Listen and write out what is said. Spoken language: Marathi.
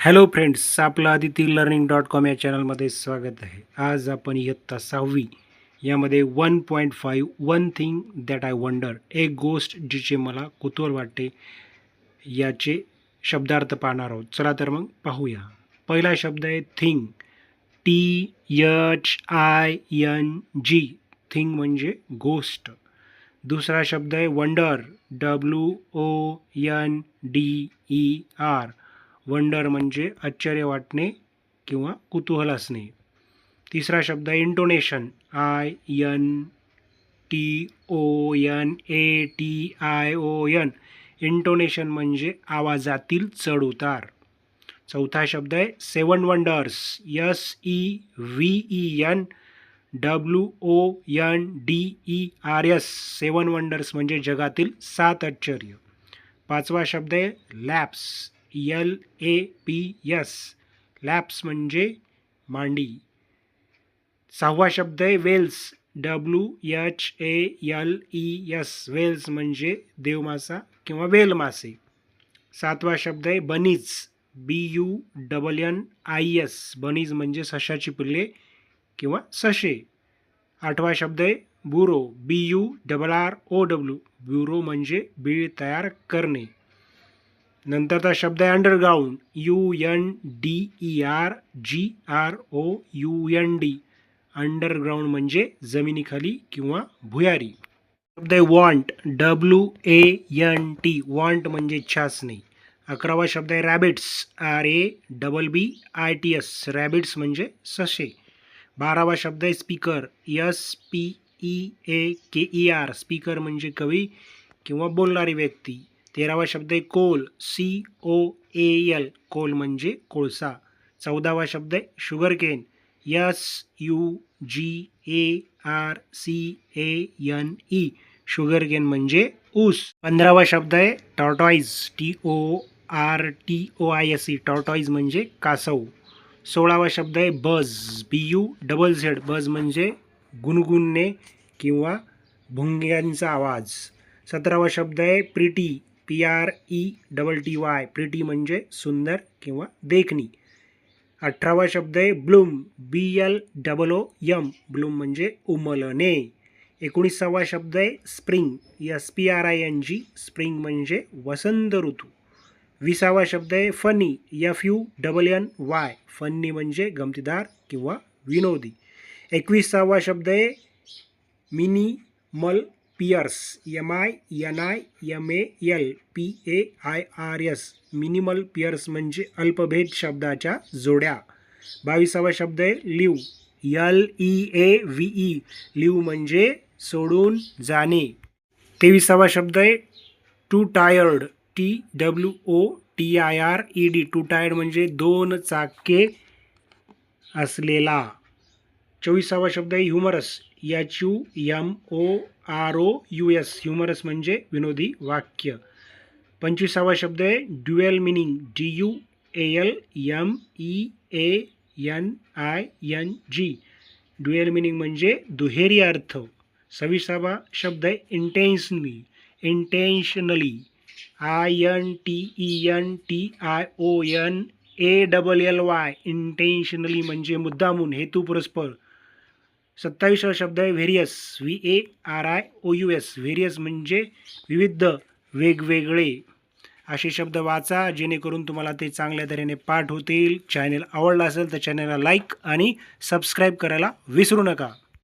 हॅलो फ्रेंड्स, आपलं aditilearning.com या चॅनलमध्ये स्वागत आहे. आज आपण इयत्ता 6वी यामध्ये 1.5 one thing that I wonder, एक गोष्ट जिचे मला कुतूहल वाटते याचे शब्दार्थ पाहणार आहोत. चला तर मग पाहूया. पहिला शब्द आहे थिंग, THING. थिंग म्हणजे गोष्ट. दुसरा शब्द आहे वंडर, WONDER. वंडर म्हणजे आश्चर्य वाटणे किंवा कुतूहल असणे. तिसरा शब्द आहे इंटोनेशन, INTONATION. इंटोनेशन म्हणजे आवाजातील चढउतार. चौथा शब्द आहे सेवन वंडर्स, SEVENWONDERS. सेवन वंडर्स म्हणजे जगातील 7 आश्चर्य. पाचवा शब्द आहे लॅप्स, LAPS. लॅप्स म्हणजे मांडी. सहावा शब्द आहे वेल्स, WHALES. वेल्स म्हणजे देवमासा किंवा वेल मासे. सातवा शब्द आहे बनीज, BUNNIS. बनीज म्हणजे सशाची पिल्ले किंवा सशे. आठवा शब्द आहे ब्युरो, BURROW. ब्युरो म्हणजे बीळ तयार करणे. नंतरचा शब्द आहे अंडरग्राऊंड, UNDERGROUND. अंडरग्राऊंड म्हणजे जमिनीखाली किंवा भुयारी. शब्द आहे वॉन्ट, WANT. वॉन्ट म्हणजे इच्छा असणे. 11वा शब्द आहे रॅबिट्स, RABBITS. रॅबिट्स म्हणजे ससे. 12वा शब्द आहे स्पीकर, SPEAKER. स्पीकर म्हणजे कवी किंवा बोलणारी व्यक्ती. 13वा शब्द आहे कोल, COAL. कोल म्हणजे कोळसा. 14वा शब्द आहे sugar cane, SUGARCANE. Sugar cane म्हणजे ऊस. 15वा शब्द आहे टॉर्टॉइज, TORTOISE. टॉर्टॉइज म्हणजे कासव. 16वा शब्द आहे बज, BUZZ. बज म्हणजे गुणगुणणे किंवा भुंग्यांचा आवाज. 17वा शब्द आहे प्रिटी, PRETTY. प्रिटी म्हणजे सुंदर किंवा देखणी. 18वा शब्द आहे ब्लूम, BLOOM. ब्लूम म्हणजे उमलणे. 19वा शब्द आहे स्प्रिंग, SPRING. स्प्रिंग म्हणजे वसंत ऋतू. 20वा शब्द आहे फनी, FUNNY. फनी म्हणजे गमतीदार किंवा विनोदी. 21वा शब्द आहे minimal pairs, MINIMALPAIRS. Minimal pairs म्हणजे अल्पभेद शब्दाच्या जोड्या. 22वा शब्द आहे लिव्ह, LEAVE. लिव्ह म्हणजे सोडून जाणे. 23वा शब्द आहे to tired, TWOTIRED. To tired म्हणजे 2 चाके असलेला. 24वा शब्द आहे ह्युमरस, HUMOROUS. ह्युमरस म्हणजे विनोदी वाक्य. 25वा शब्द आहे dual meaning, DUALMEANING. Dual meaning म्हणजे दुहेरी अर्थ. 26वा शब्द आहे इंटेन्शनली, INTENTIONally. इंटेन्शनली म्हणजे मुद्दामून, हेतुपुरस्पर. 27वा शब्द आहे व्हेरियस, VARIOUS. व्हेरियस म्हणजे विविध, वेगवेगळे. असे शब्द वाचा जेणेकरून तुम्हाला ते चांगल्या तऱ्हेने पाठ होतील. चॅनल आवडला असेल तर चॅनलला लाईक आणि सबस्क्राईब करायला विसरू नका.